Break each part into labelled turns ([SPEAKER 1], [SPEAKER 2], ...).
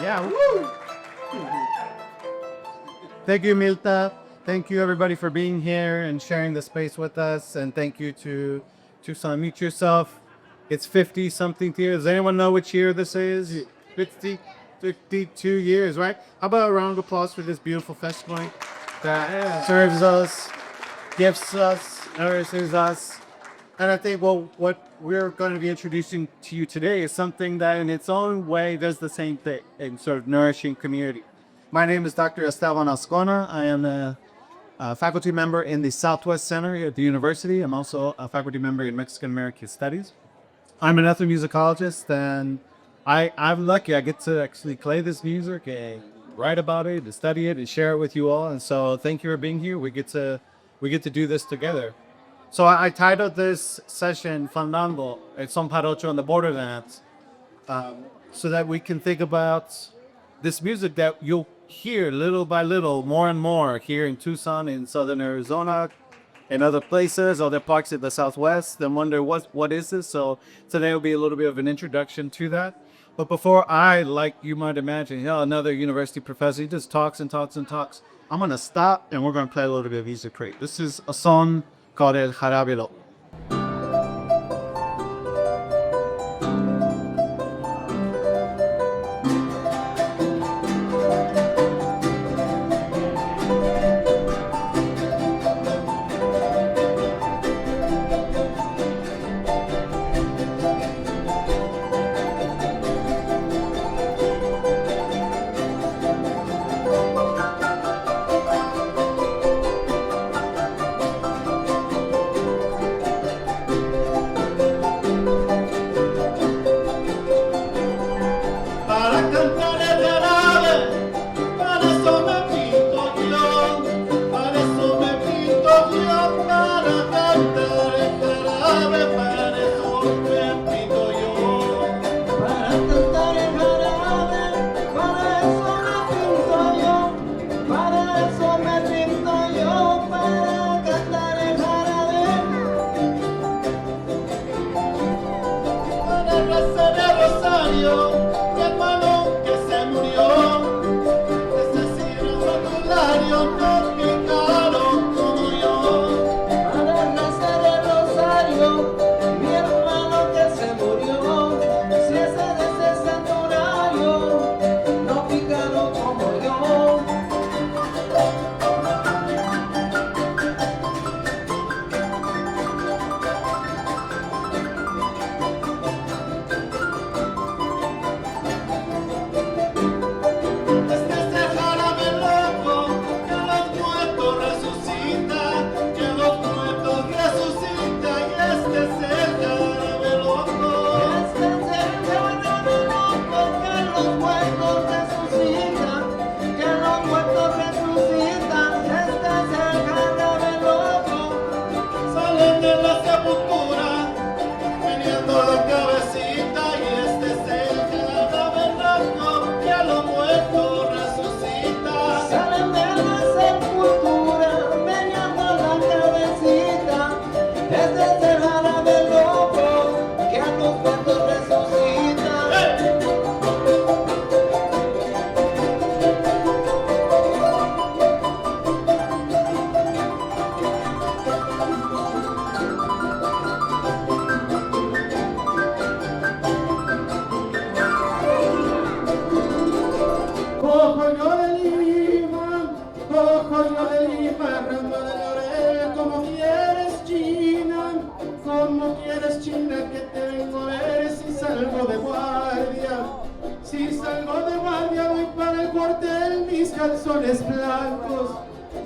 [SPEAKER 1] Yeah, woo! Thank you, Milta. Thank you, everybody, for being here and sharing the space with us. And thank you to Tucson Meet Yourself. It's 50-something years. Does anyone know which year this is? 50, 52 years, right? How about a round of applause for this beautiful festival that serves us, gifts us, nourishes us. And I think, well, what we're going to be introducing to you today is something that in its own way does the same thing in sort of nourishing community. My name is Dr. Estevan Azcona. I am a faculty member in the Southwest Center here at the university. I'm also a faculty member in Mexican American Studies. I'm an ethnomusicologist, and I'm lucky I get to actually play this music and write about it, and study it, and share it with you all. And so thank you for being here. We get to do this together. So I titled this session Fandango, Son Jarocho on the Borderlands, so that we can think about this music that you'll hear little by little, more and more here in Tucson, in southern Arizona, and other places, other parts of the Southwest, and wonder what is this? So today will be a little bit of an introduction to that. But before I, like you might imagine, another university professor, he just talks and talks and talks. I'm going to stop, and we're going to play a little bit of music for you. This is a song called El Jarabelo.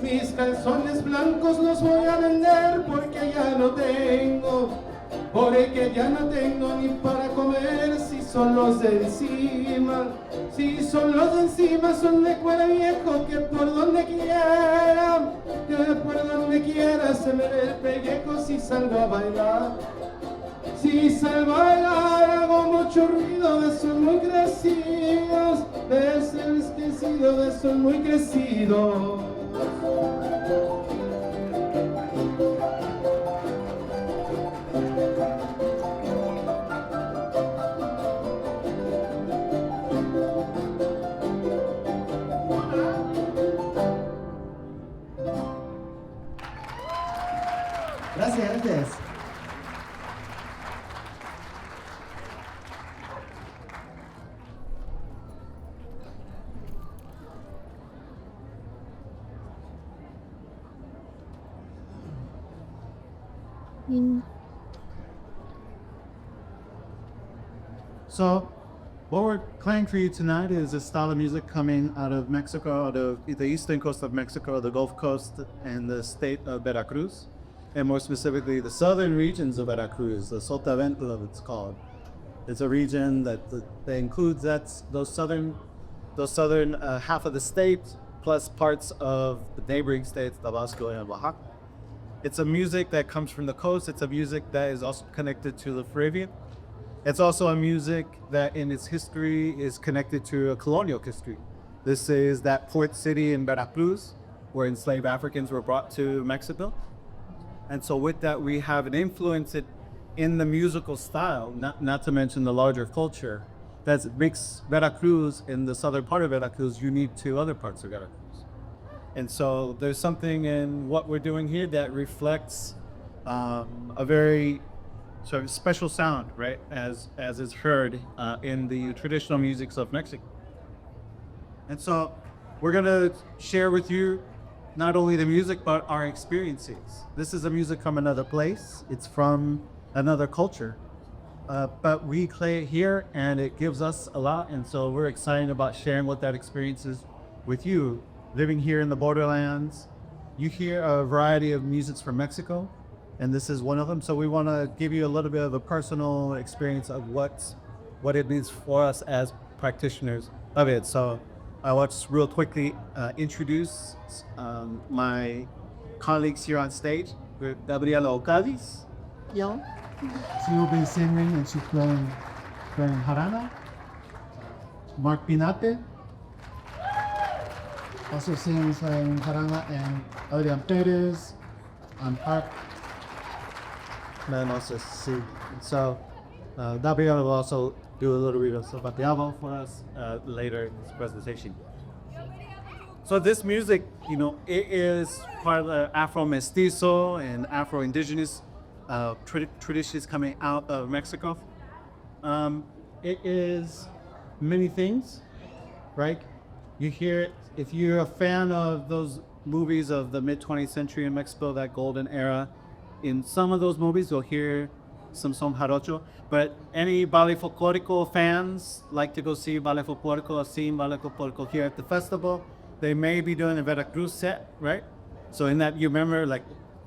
[SPEAKER 2] Mis calzones blancos los voy a vender porque ya no tengo, porque ya no tengo ni para comer. Si son los de encima, si son los de encima, son de cuero viejo que por donde quiera se me ve el pellejo. Si salgo a bailar, si salgo a bailar, hago mucho ruido, de esos muy crecidos, de esos crecidos, de esos muy crecidos.
[SPEAKER 1] So, what we're playing for you tonight is a style of music coming out of Mexico, out of the eastern coast of Mexico, the Gulf Coast, and the state of Veracruz, and more specifically the southern regions of Veracruz, the Sotavento it's called. It's a region that includes those southern half of the state, plus parts of the neighboring states, Tabasco and Oaxaca. It's a music that comes from the coast. It's a music that is also connected to the Caribbean. It's also a music that in its history is connected to a colonial history. This is that port city in Veracruz where enslaved Africans were brought to Mexico. And so with that, we have an influence in the musical style, not to mention the larger culture, that makes Veracruz, in the southern part of Veracruz, unique to other parts of Veracruz. And so there's something in what we're doing here that reflects a very sort of special sound, right, as is heard in the traditional musics of Mexico. And so we're going to share with you not only the music, but our experiences. This is a music from another place. It's from another culture. But we play it here, and it gives us a lot. And so we're excited about sharing what that experience is with you. Living here in the Borderlands, you hear a variety of musics from Mexico, and this is one of them. So we want to give you a little bit of a personal experience of what it means for us as practitioners of it. So I want to real quickly introduce my colleagues here on stage. Gabriela Ocadis.
[SPEAKER 3] Yo.
[SPEAKER 1] She will be singing and she's playing jarana. Mark Pinate also sings jarana, and Adrian Perez on harp. And also sing. So Gabriela will also do a little bit of Zapatiavo for us later in this presentation. So this music, it is part of the Afro-Mestizo and Afro-Indigenous traditions coming out of Mexico. It is many things, right? You hear it if you're a fan of those movies of the mid-20th century in Mexico, that golden era. In some of those movies, you'll hear some Son Jarocho. But any ballet folklorico fans like to go see ballet folklorico or seeing ballet folklorico here at the festival. They may be doing a Veracruz set, right? So in that, you remember like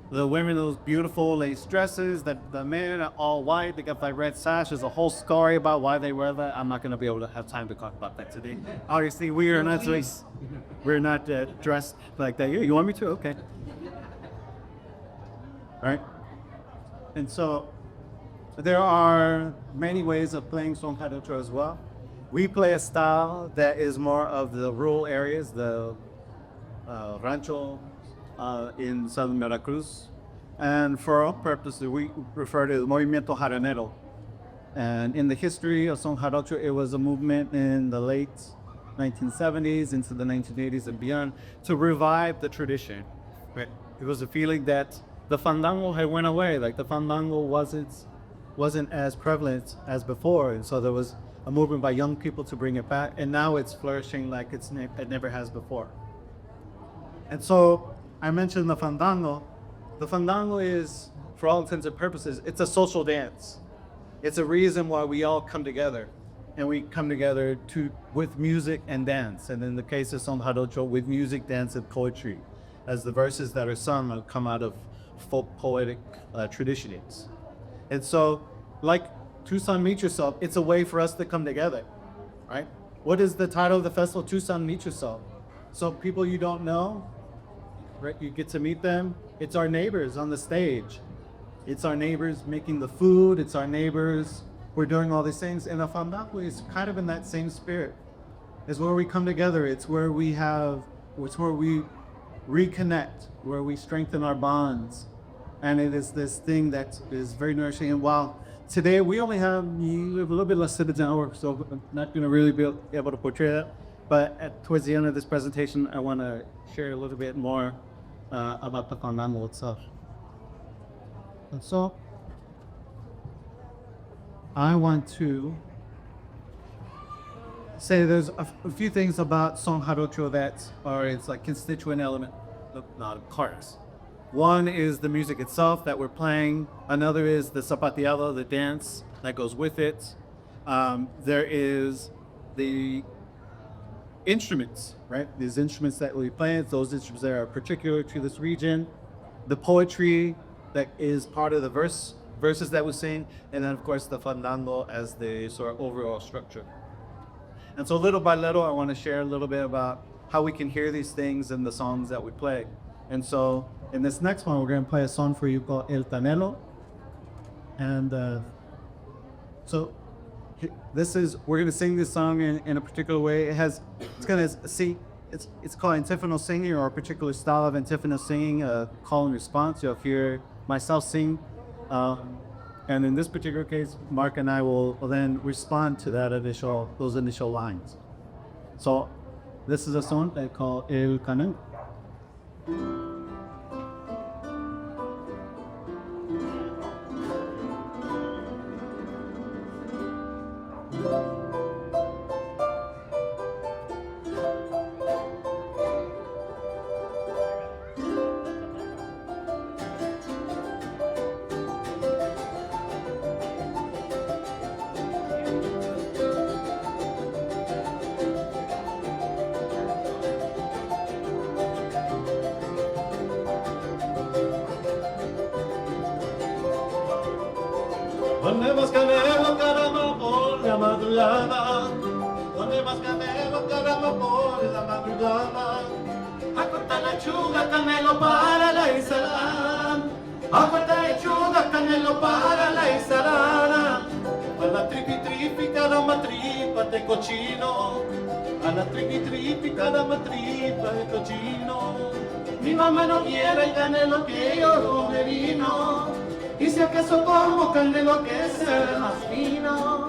[SPEAKER 1] the women, those beautiful lace dresses, that the men are all white, they got that red sash. There's a whole story about why they wear that. I'm not going to be able to have time to talk about that today. Obviously, we're not dressed like that. You want me to? Okay. All right. And so there are many ways of playing Son Jarocho as well. We play a style that is more of the rural areas, the rancho, in southern Veracruz. And for our purposes, we refer to the Movimiento Jaranero. And in the history of Son Jarocho, it was a movement in the late 1970s into the 1980s and beyond to revive the tradition. Right? It was a feeling that the Fandango had went away. Like the Fandango wasn't as prevalent as before. And so there was a movement by young people to bring it back. And now it's flourishing like it never has before. And so I mentioned the Fandango. The Fandango is, for all intents and purposes, it's a social dance. It's a reason why we all come together. And we come together with music and dance. And in the case of Son Jarocho, with music, dance, and poetry, as the verses that are sung come out of folk poetic traditions. And so, like Tucson Meet Yourself, it's a way for us to come together, right? What is the title of the festival? Tucson Meet Yourself. So people you don't know, right? You get to meet them. It's our neighbors on the stage. It's our neighbors making the food. It's our neighbors. We're doing all these things. And the Fandango is kind of in that same spirit. It's where we come together. It's where we reconnect, where we strengthen our bonds. And it is this thing that is very nourishing. And while today we only have a little bit less than an hour, so I'm not going to really be able to portray that. But towards the end of this presentation, I want to share a little bit more about the Fandango itself. And so I want to say there's a few things about Son Jarocho that are its like constituent element, not parts. One is the music itself that we're playing. Another is the zapateado, the dance that goes with it. There is the instruments, right? These instruments that we play, those instruments that are particular to this region. The poetry that is part of the verses that we sing, and then of course the fandango as the sort of overall structure. And so little by little, I want to share a little bit about how we can hear these things in the songs that we play. And so in this next one, we're going to play a song for you called El Tanelo. And so we're going to sing this song in a particular way. It's called antiphonal singing, or a particular style of antiphonal singing, call and response. You'll hear myself sing. And in this particular case, Mark and I will then respond to those initial lines. So this is a song they call El Canang.
[SPEAKER 2] ¿Dónde vas, Canelo, caramba, por la madrugada? ¿Dónde vas, Canelo, caramba, por la madrugada? A cortar lechuga, Canelo, para la ensalada. A cortar lechuga, Canelo, para la ensalada. A la tripi, caramba, tripa de cochino. A la tripi, caramba, tripa de cochino. Mi mamá no quiere el Canelo que yo come vino. Y si acaso como Canelo que sea más fino.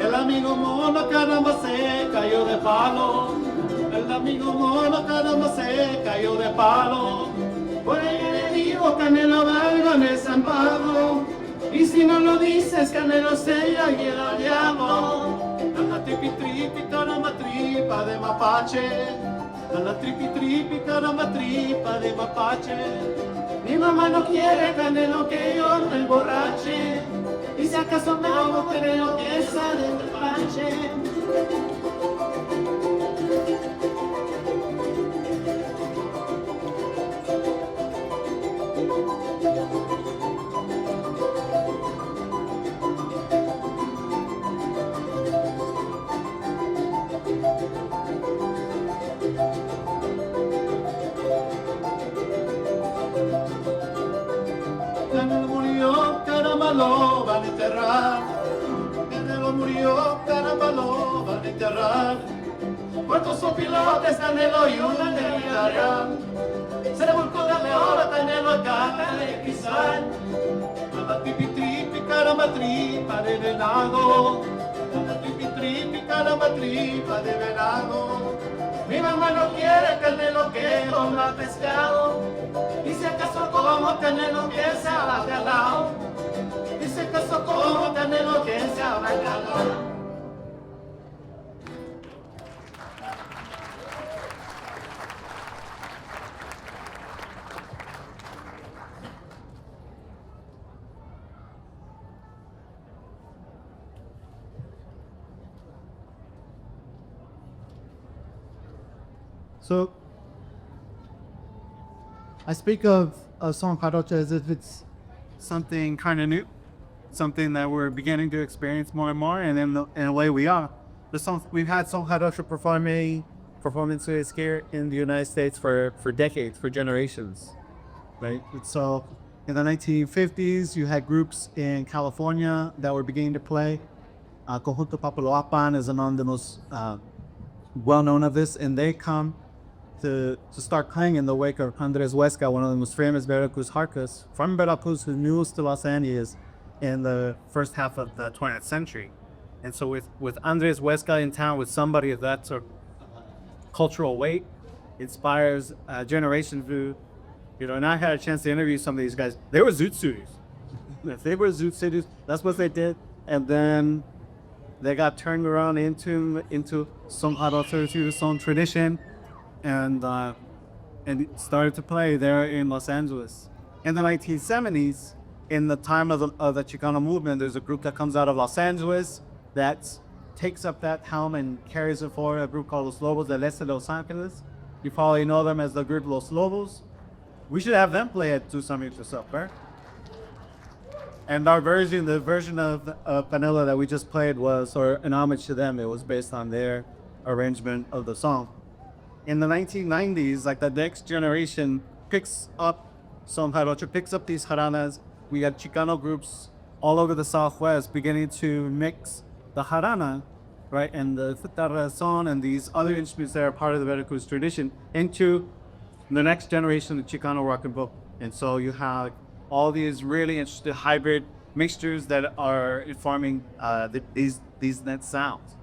[SPEAKER 2] El amigo mono caramba se cayó de palo. El amigo mono caramba se cayó de palo. Por ella le digo, Canelo, válgame San Pablo. Y si no lo dices, Canelo, se la lleva al diablo. La tripi, caramba, tripa de mapache. La tripi, caramba, tripa de mapache. Mi mamá no quiere, Canelo, que yo me emborrache. Y si acaso me hago, Canelo, que sale del panche. Canelo murió, caramba, lo van a enterrar. Canelo murió, caramba, lo van a enterrar. Muertos son pilotes, Canelo y una negra. Se le volcó de oro, Canelo acaba de pisar. La tripi, caramba, tripa de venado. La tripi, caramba, tripa de venado. Mi mamá no quiere, Canelo, que coma pescado. Y si acaso como, Canelo, que se ha bacalao. Y si acaso como, Canelo, que se ha bacalao.
[SPEAKER 1] So I speak of Son Jarocho as if it's something kind of new, something that we're beginning to experience more and more, and in a way we are. We've had Son Jarocho performances here in the United States for decades, for generations, right? So in the 1950s, you had groups in California that were beginning to play. Conjunto Papaloapan is among the most well-known of this, and they come to start playing in the wake of Andres Huesca, one of the most famous Veracruz harcas from Veracruz, who moved to Los Angeles in the first half of the 20th century. And so with Andres Huesca in town, with somebody of that sort of cultural weight, inspires a generation You know, and I had a chance to interview some of these guys. They were Zoot Suiters. If they were Zoot Suiters, that's what they did. And then they got turned around into Son Jarocho, to some tradition, and started to play there in Los Angeles. In the 1970s, in the time of the Chicano movement, there's a group that comes out of Los Angeles that takes up that helm and carries it forward, a group called Los Lobos del Este de Los Angeles. You probably know them as the group Los Lobos. We should have them play at Tucson Meet Yourself, right? And our version, the version of Panilla that we just played was sort of an homage to them. It was based on their arrangement of the song. In the 1990s, like the next generation picks up, Son Jarocho picks up these jaranas. We got Chicano groups all over the Southwest beginning to mix the jarana, right, and the son and these other instruments that are part of the Veracruz tradition into the next generation of Chicano rock and roll. And so you have all these really interesting hybrid mixtures that are informing these net sounds.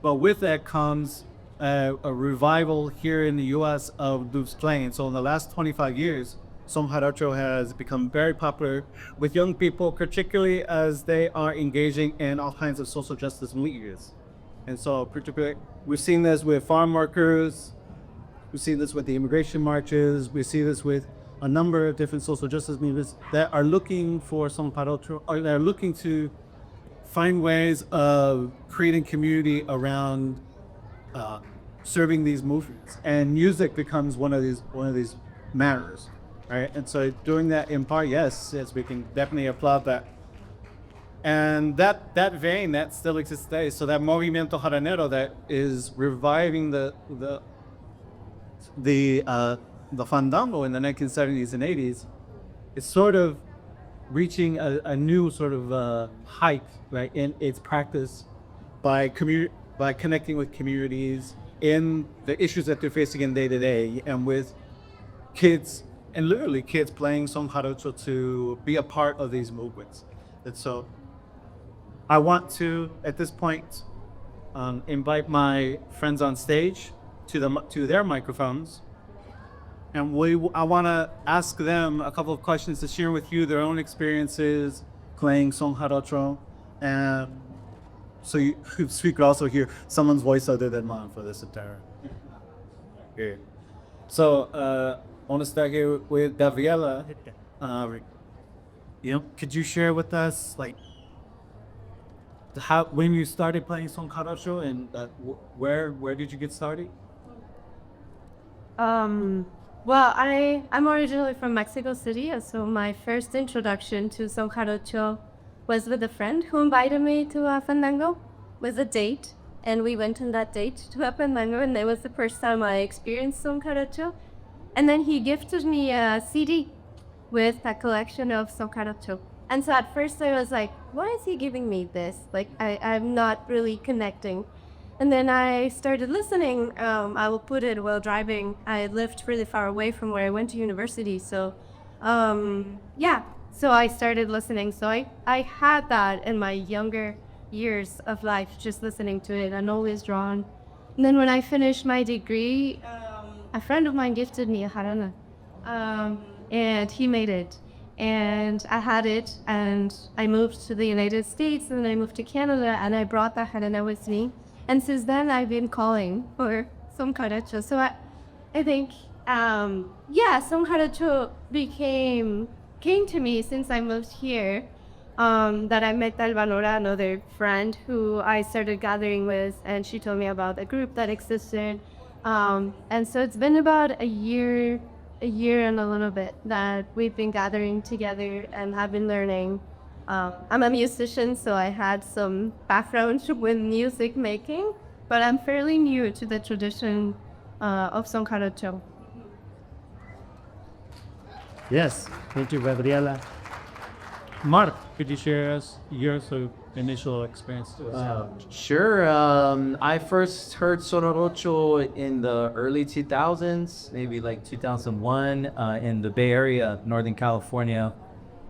[SPEAKER 1] But with that comes a revival here in the U.S. of blues playing. So in the last 25 years, Son Jarocho has become very popular with young people, particularly as they are engaging in all kinds of social justice movements. And so particularly, we've seen this with farm workers, we've seen this with the immigration marches, we see this with a number of different social justice movements that are looking for Son Jarocho, or they're looking to find ways of creating community around serving these movements. And music becomes one of these matters. Right, and so doing that in part, yes, we can definitely applaud that. And that vein that still exists today. So that movimiento jaranero that is reviving the Fandango in the 1970s and 80s, is sort of reaching a new sort of height, right, in its practice by connecting with communities in the issues that they're facing in day to day, and with kids. And literally kids playing Son Jarocho to be a part of these movements. And so I want to, at this point, invite my friends on stage to their microphones. And I want to ask them a couple of questions to share with you their own experiences playing Son Jarocho. And so you could also hear someone's voice other than mine for this entire. Okay. So, I want to start here with Gabriela. Could you share with us, like, when you started playing Son Jarocho, and where did you get started?
[SPEAKER 3] Well, I'm originally from Mexico City, so my first introduction to Son Jarocho was with a friend who invited me to a Fandango with a date, and we went on that date to a Fandango, and that was the first time I experienced Son Jarocho. And then he gifted me a CD with a collection of Son Jarocho. And so at first I was like, why is he giving me this? Like, I'm not really connecting. And then I started listening. I will put it while driving. I lived really far away from where I went to university. So, so I started listening. So I had that in my younger years of life, just listening to it and always drawn. And then when I finished my degree, a friend of mine gifted me a jarana, and he made it, and I had it, and I moved to the United States, and then I moved to Canada, and I brought that jarana with me, and since then I've been calling for Son Jarocho. So I think, Son Jarocho came to me since I moved here, that I met Alvanora, another friend who I started gathering with, and she told me about a group that existed. And so it's been about a year and a little bit that we've been gathering together and have been learning. I'm a musician, so I had some background with music making, but I'm fairly new to the tradition of Son Jarocho.
[SPEAKER 1] Yes, thank you, Gabriela. Mark, could you share us your sort of initial experience to us?
[SPEAKER 4] Sure. I first heard Son Jarocho in the early 2000s, maybe like 2001, in the Bay Area, Northern California.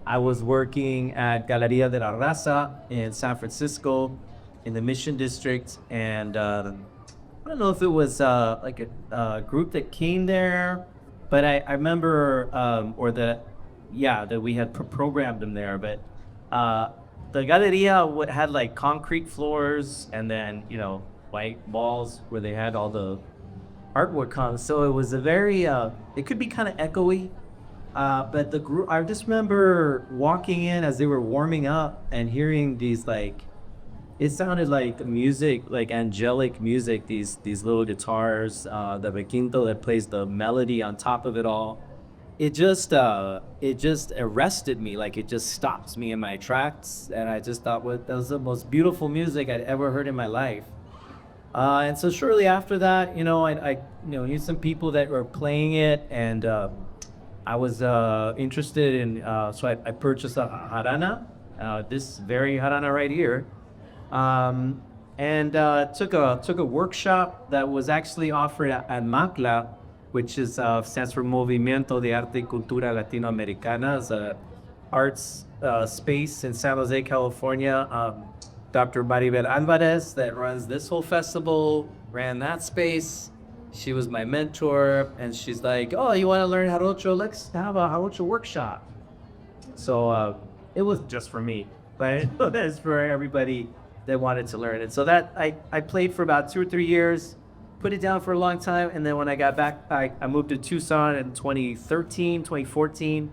[SPEAKER 4] I was working at Galeria de la Raza in San Francisco, in the Mission District, and I don't know if it was like a group that came there But I remember, that we had programmed them there. But the Galeria had like concrete floors and then, white walls where they had all the artwork on. So it was a very, it could be kind of echoey. But the group, I just remember walking in as they were warming up and hearing these it sounded like music, like angelic music. These little guitars, the requinto that plays the melody on top of it all. It just arrested me. Like, it just stops me in my tracks, and I just thought, that was the most beautiful music I'd ever heard in my life. And so shortly after that, I knew some people that were playing it, and I was interested in. So I purchased a jarana, this very jarana right here. And took a workshop that was actually offered at MACLA, which stands for Movimiento de Arte y Cultura Latinoamericana. It's a arts space in San Jose, California. Dr. Maribel Alvarez, that runs this whole festival, ran that space. She was my mentor, and she's like, "Oh, you want to learn Jarocho? Let's have a Jarocho workshop." So it was just for me, but it's for everybody that wanted to learn. And so that I played for about 2 or 3 years, put it down for a long time. And then when I got back, I moved to Tucson in 2013, 2014.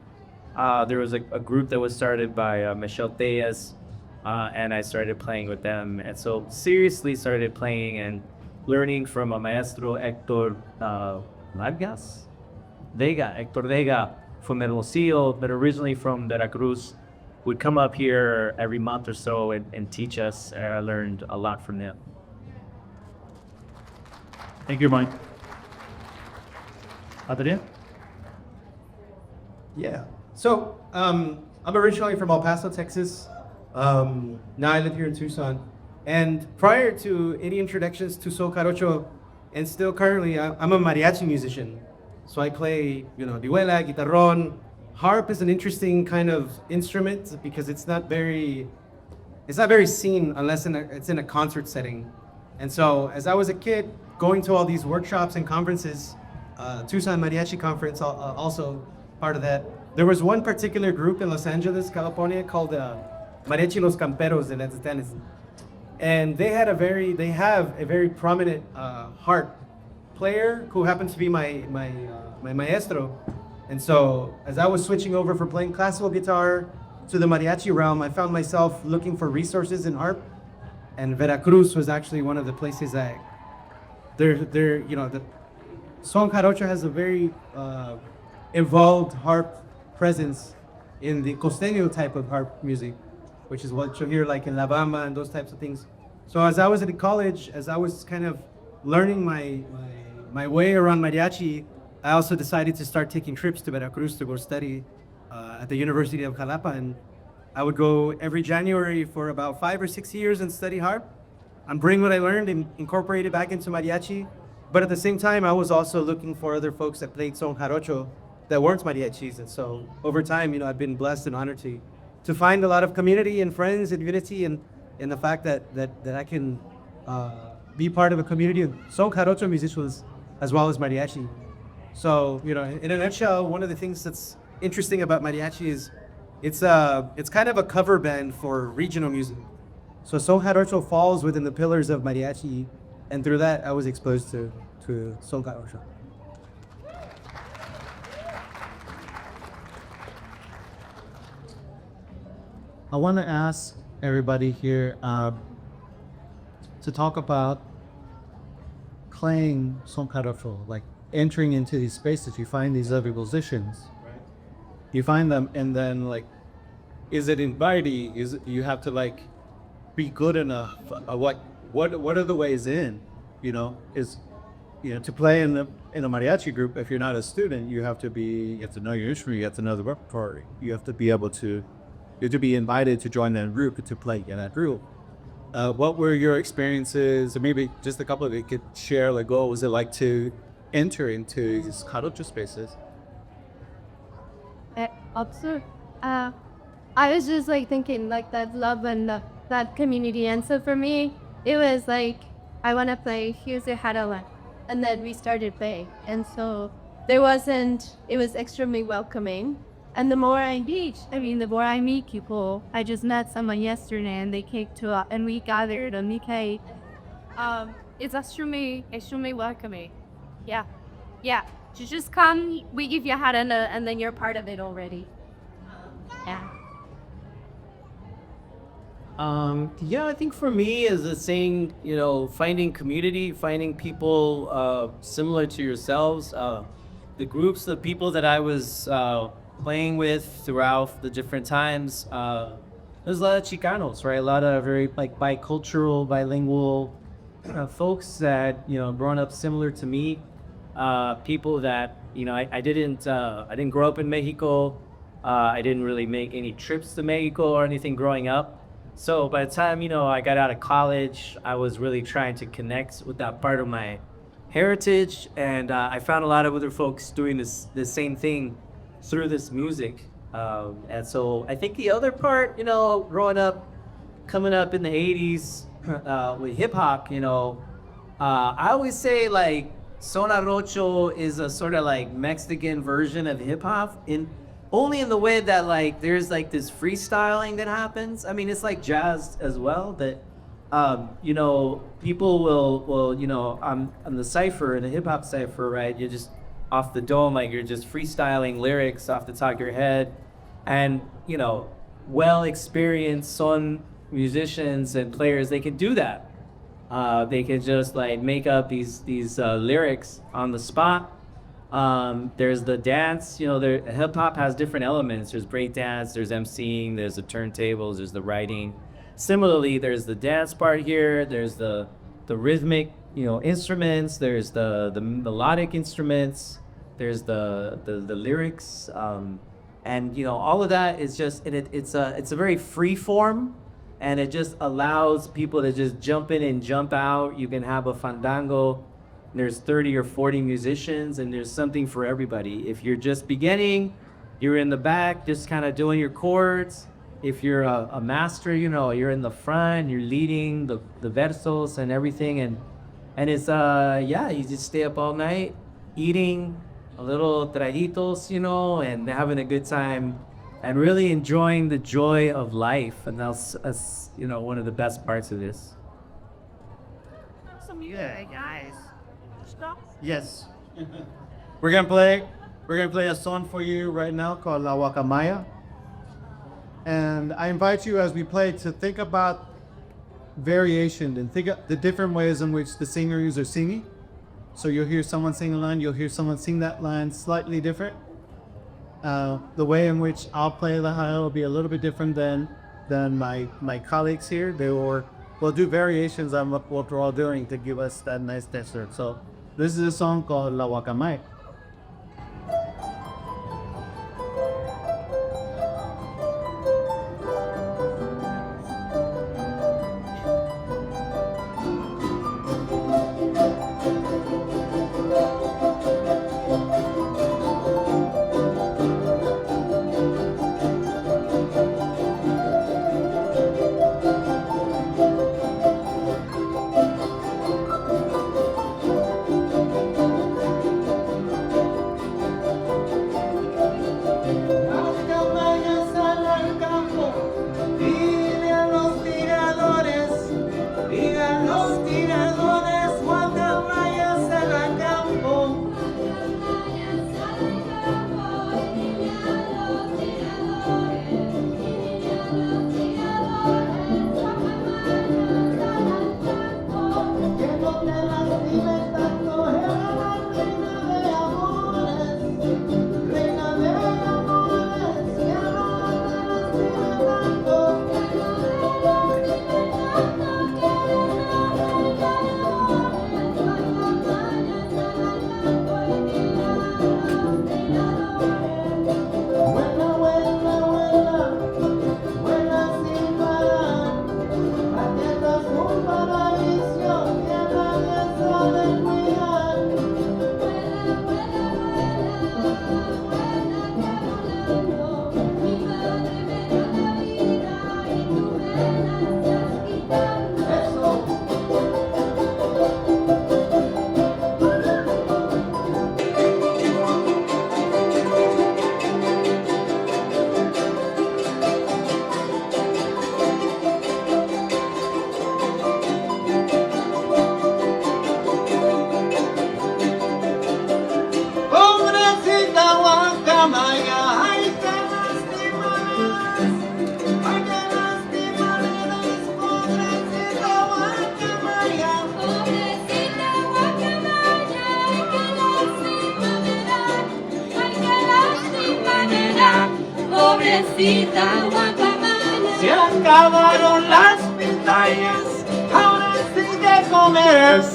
[SPEAKER 4] There was a group that was started by Michelle Tejas, and I started playing with them. And so seriously started playing and learning from a maestro, Hector Vega from Hermosillo, but originally from Veracruz, would come up here every month or so and teach us. I learned a lot from them.
[SPEAKER 1] Thank you, Mike. Adrian?
[SPEAKER 2] Yeah. So, I'm originally from El Paso, Texas. Now I live here in Tucson. And prior to any introductions to Son Jarocho, and still currently, I'm a mariachi musician. So I play, vihuela, guitarrón. Harp is an interesting kind of instrument because it's not very seen unless it's in a concert setting. And so as I was a kid, going to all these workshops and conferences, Tucson Mariachi Conference, also part of that. There was one particular group in Los Angeles, California, called Mariachi Los Camperos de Las Estanes. And they have a very prominent harp player who happens to be my maestro. And so as I was switching over from playing classical guitar to the mariachi realm, I found myself looking for resources in harp. And Veracruz was actually one of the places that the Son Jarocho has a very involved harp presence in the costeño type of harp music, which is what you'll hear like in La Bamba and those types of things. So as I was in college, as I was kind of learning my way around mariachi, I also decided to start taking trips to Veracruz to go study at the University of Jalapa. And I would go every January for about 5 or 6 years and study harp and bring what I learned and incorporate it back into mariachi. But at the same time, I was also looking for other folks that played Son Jarocho that weren't mariachis. And so over time, I've been blessed and honored to find a lot of community and friends and unity, and the fact that I can be part of a community of Son Jarocho musicians as well as mariachi. So, in a nutshell, one of the things that's interesting about mariachi is it's kind of a cover band for regional music. So Son Jarocho falls within the pillars of mariachi, and through that, I was exposed to Son Jarocho.
[SPEAKER 1] I want to ask everybody here to talk about playing Son Jarocho, like entering into these spaces. You find these other musicians, right? You find them, and then is it inviting? You have to be good enough? What are the ways in? To play in a mariachi group. If you're not a student, you have to know your instrument. You have to know the repertoire. You have to be able to. You have to be invited to join that group, to play in that group. What were your experiences, or maybe just a couple of you could share, what was it like to enter into these Jarocho spaces?
[SPEAKER 3] I was just thinking that love and that community. And so for me, it was I want to play, here's your Harala. And then we started playing. And so it was extremely welcoming. And the more the more I meet people, I just met someone yesterday and they came and we gathered and we came. It's extremely welcoming. Yeah. Yeah. You just come, we give you a hand and then you're part of it already. Yeah.
[SPEAKER 4] Yeah, I think for me is the saying, finding community, finding people similar to yourselves. The groups of people that I was playing with throughout the different times, there's a lot of Chicanos, right? A lot of very like bicultural, bilingual folks that grown up similar to me. People that I didn't grow up in Mexico. I didn't really make any trips to Mexico or anything growing up. So by the time, I got out of college, I was really trying to connect with that part of my heritage. And I found a lot of other folks doing the same thing through this music. And so I think the other part, growing up, coming up in the 80s with hip hop, I always say like Son Jarocho is a sort of like Mexican version of hip hop only in the way that like there's like this freestyling that happens. I mean, it's like jazz as well that people will I'm the cipher in the hip hop cipher, right? You're just off the dome, like you're just freestyling lyrics off the top of your head, and well experienced son musicians and players, they can do that. They can just like make up these lyrics on the spot. There's the dance, hip hop has different elements. There's break dance, there's MCing, there's the turntables, there's the writing. Similarly, there's the dance part here, there's the rhythmic, instruments, there's the melodic instruments, there's the lyrics, and all of that is just, it's a very free form, and it just allows people to just jump in and jump out. You can have a fandango. There's 30 or 40 musicians, and there's something for everybody. If you're just beginning, you're in the back, just kind of doing your chords. If you're a master, you're in the front, you're leading the versos and everything. And it's, you just stay up all night, eating a little traguitos, and having a good time and really enjoying the joy of life. And that's one of the best parts of this.
[SPEAKER 3] Some music, guys. Stop.
[SPEAKER 1] Yes. We're gonna play a song for you right now called La Guacamaya. And I invite you as we play to think about variation and think of the different ways in which the singers are singing. So you'll hear someone sing a line, you'll hear someone sing that line slightly different. The way in which I'll play the high will be a little bit different than my colleagues here. We'll do variations on what we're all doing to give us that nice texture. So this is a song called La Guacamaya.
[SPEAKER 2] guacamaya. Ay, qué lástima me das, ay, qué lástima me das, pobrecita guacamaya.
[SPEAKER 3] Pobrecita guacamaya, ay, qué lástima me da, ay, qué lástima me da, pobrecita guacamaya.
[SPEAKER 2] Se acabaron las pitayas, ahora sí que comerás.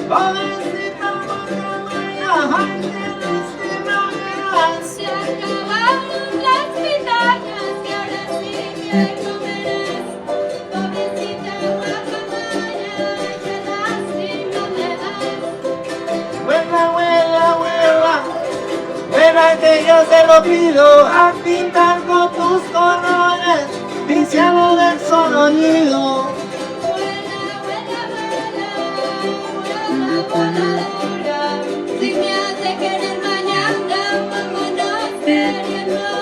[SPEAKER 2] Pobrecita guacamaya, ay, qué lástima me das.
[SPEAKER 3] Se acabaron las pitayas que ahora sí que comerás. Pobrecita guacamaya, ay, qué lástima me das.
[SPEAKER 2] Vuela, vuela, vuela, vuela que yo te lo pido, a pintar con tus colores, mi cielo del sonido.
[SPEAKER 3] Vuela, vuela, vuela, vuela voladora. Si me hace querer mañana, vámonos perdiendo ahora.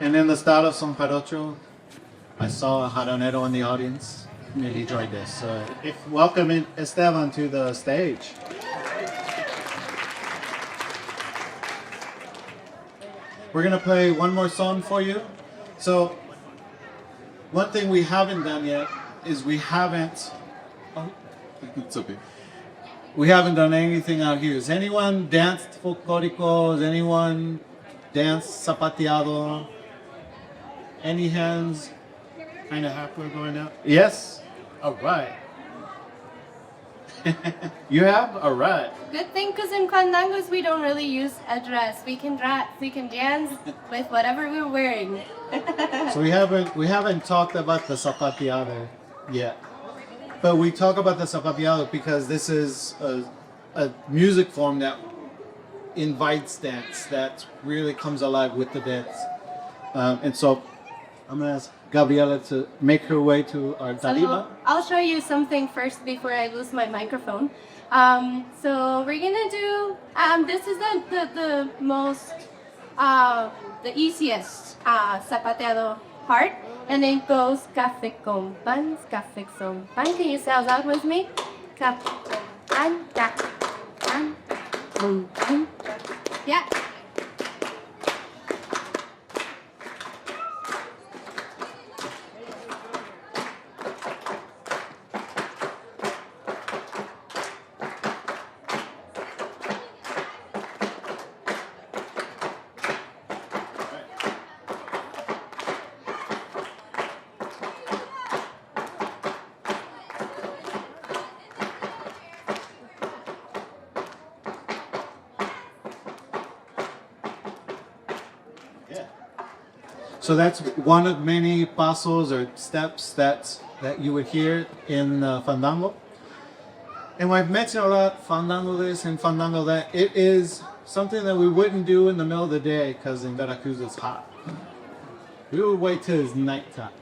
[SPEAKER 1] And in the style of Son Jarocho, I saw a jaronero in the audience. And he enjoyed this. Welcome Estevan to the stage. We're going to play one more song for you. So, one thing we haven't done yet is we haven't... Oh, it's okay. We haven't done anything out here. Has anyone danced folklorico? Has anyone danced zapateado? Any hands kind of halfway going out? Yes? All right. You have? All right.
[SPEAKER 3] Good thing, because in Fandangos we don't really use a dress. We can dance with whatever we're wearing.
[SPEAKER 1] So we haven't talked about the zapateado yet. But we talk about the zapateado because this is a music form that invites dance, that really comes alive with the dance. And so I'm going to ask Gabriela to make her way to our tarima.
[SPEAKER 3] I'll show you something first before I lose my microphone. So we're gonna do, this is the most, the easiest zapateado part. And it goes café con pan, café con pan. Can you say it out with me? Café con pan, pan, con pan. Yeah.
[SPEAKER 1] So that's one of many pasos or steps that you would hear in Fandango. And I've mentioned a lot, Fandango this and Fandango that. It is something that we wouldn't do in the middle of the day because in Veracruz it's hot. We would wait till it's nighttime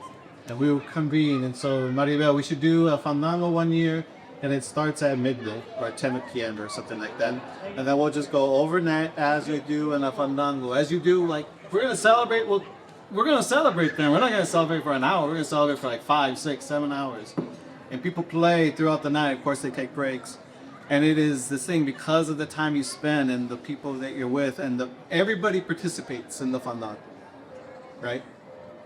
[SPEAKER 1] and we would convene. And so, Maribel, we should do a Fandango one year and it starts at midday or 10 p.m. or something like that. And then we'll just go overnight as you do in a Fandango. As you do, like, we're going to celebrate, we're going to celebrate then. We're not going to celebrate for an hour. We're going to celebrate for like 5, 6, 7 hours. And people play throughout the night. Of course, they take breaks. And it is this thing because of the time you spend and the people that you're with and everybody participates in the fandango, right?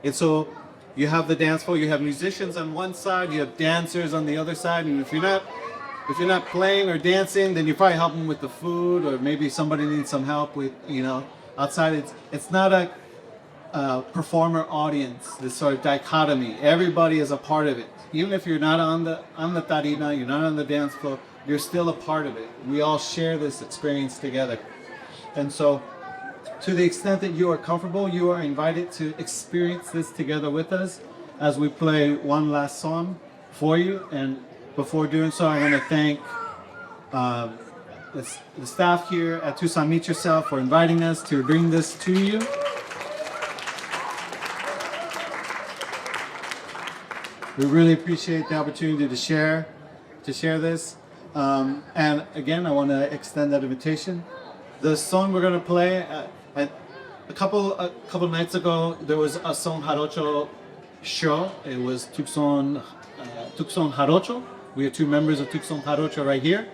[SPEAKER 1] And so you have the dance floor, you have musicians on one side, you have dancers on the other side. And if you're not playing or dancing, then you're probably helping with the food, or maybe somebody needs some help with, outside. It's not a performer audience, this sort of dichotomy. Everybody is a part of it. Even if you're not on the tarima, you're not on the dance floor, you're still a part of it. We all share this experience together. And so, to the extent that you are comfortable, you are invited to experience this together with us as we play one last song for you. And before doing so, I want to thank the staff here at Tucson Meet Yourself for inviting us to bring this to you. We really appreciate the opportunity to share this. And again, I want to extend that invitation. The song we're going to play, a couple nights ago, there was a Son Jarocho show. It was Tucson Jarocho. We have two members of Tucson Jarocho right here.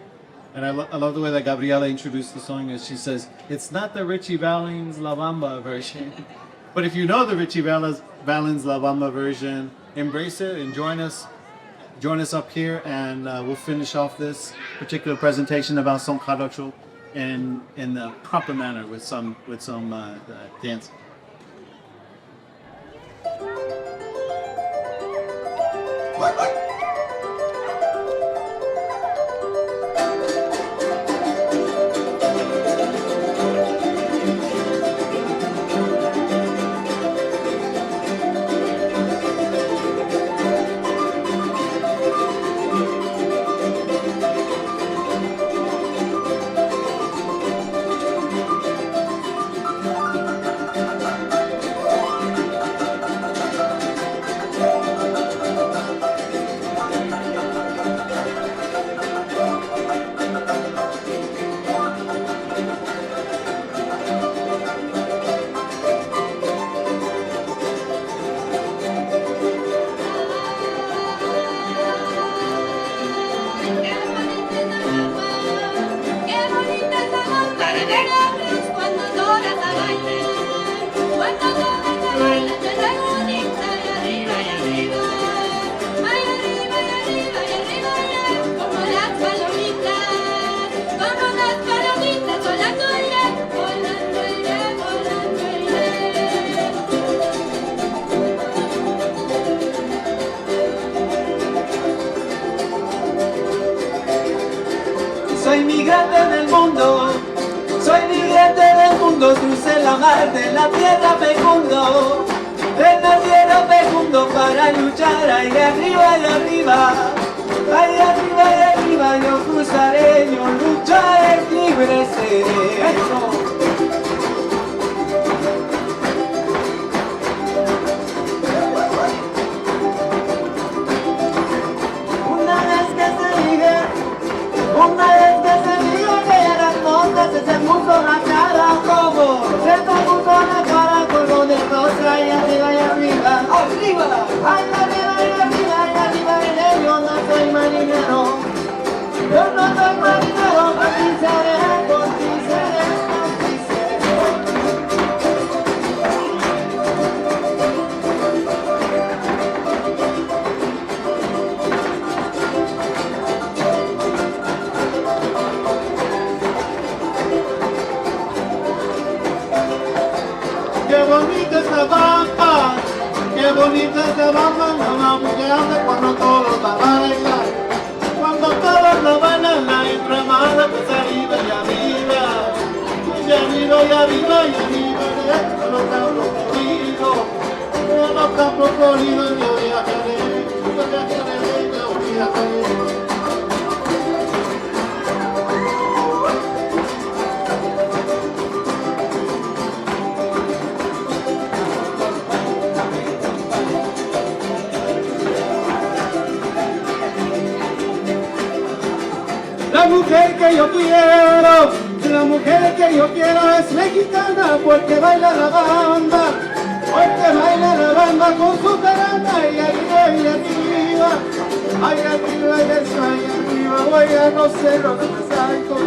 [SPEAKER 1] And I love the way that Gabriela introduced the song as she says, it's not the Richie Valens La Bamba version. But if you know the Richie Valens La Bamba version, embrace it and join us up here, and we'll finish off this particular presentation about Son Jarocho in the proper manner with some dance.
[SPEAKER 5] Soy migrante del mundo, soy migrante del mundo, crucé la mar de la tierra fecundo, de la tierra fecundo para luchar ahí arriba y arriba, ahí arriba y arriba yo cruzaré, yo lucharé, libre seré. Una vez que se diga que ya las cosas se puso la cara como se puso la cara con lo de rosa y arriba y arriba. ¡Arriba! ¡Ay, arriba y arriba y arriba! Yo no soy marinero, yo no soy marinero, por ti seré, por ti seré, por ti seré.
[SPEAKER 1] Qué bonita es la Bamba, qué bonita es la Bamba, mamá muy anda cuando todos la bailan. Cuando todos la bailan, la entramada pues arriba y arriba. Y arriba y arriba y arriba, los campos corridos, los campos corridos, yo viajaré, yo viajaré. La mujer que yo quiero, la mujer que yo quiero es mexicana porque baila la bamba, porque baila la bamba con su carana y arriba y arriba, ay arriba y arriba, voy a los cerros más altos,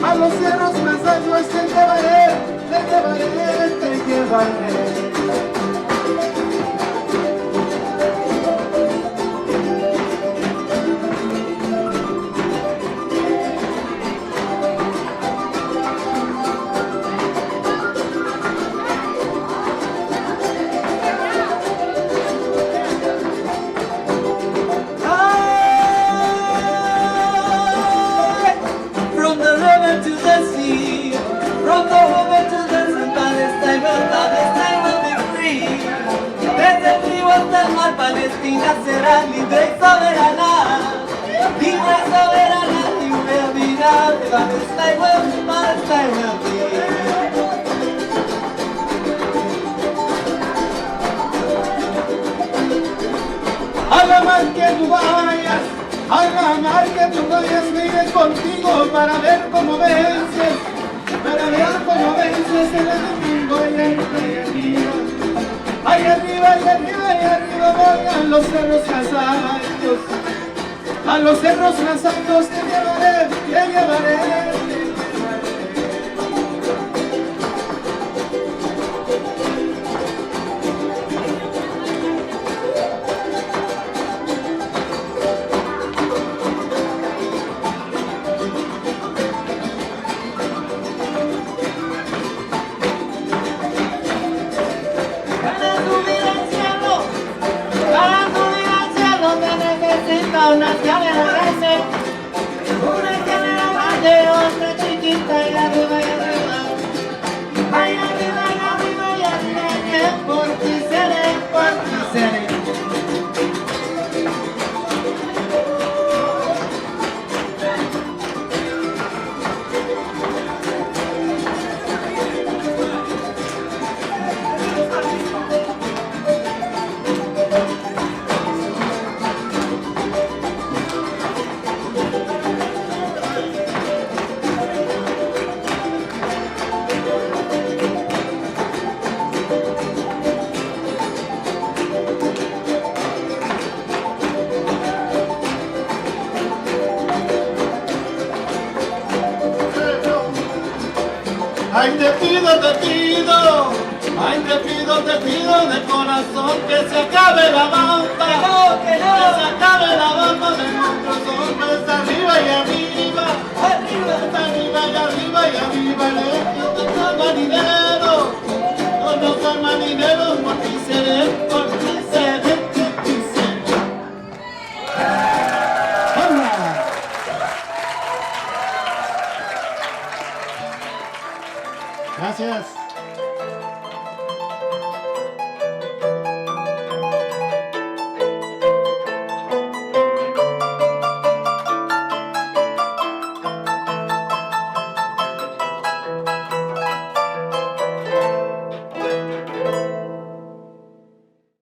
[SPEAKER 1] a los cerros más altos te llevaré, te llevaré.
[SPEAKER 5] From the river to the sea, Palestine will be free. Palestina será libre y soberana. Libre y soberana, libre vida. Palestine will, Palestine will be.
[SPEAKER 2] A la mar que tú vayas, a la mar que tú vayas, me iré contigo para ver cómo vences, el enemigo allá arriba. Allá arriba, allá arriba, allá arriba voy a los cerros más altos, a los cerros más altos te llevaré, te llevaré.
[SPEAKER 5] Una escalera grande, una escalera grande, otra chiquita y arriba y arriba. Ay, arriba y arriba y arriba, que por ti seré, por ti seré.
[SPEAKER 2] Ay, te pido, ay, te pido de corazón que se acabe la bamba,
[SPEAKER 5] Que no.
[SPEAKER 2] se acabe la bamba de nuestros hombres, arriba y arriba, arriba y arriba y arriba, yo no soy marinero, yo no soy marinero, por ti seré, por ti seré, por ti seré. ¡Hola! Gracias.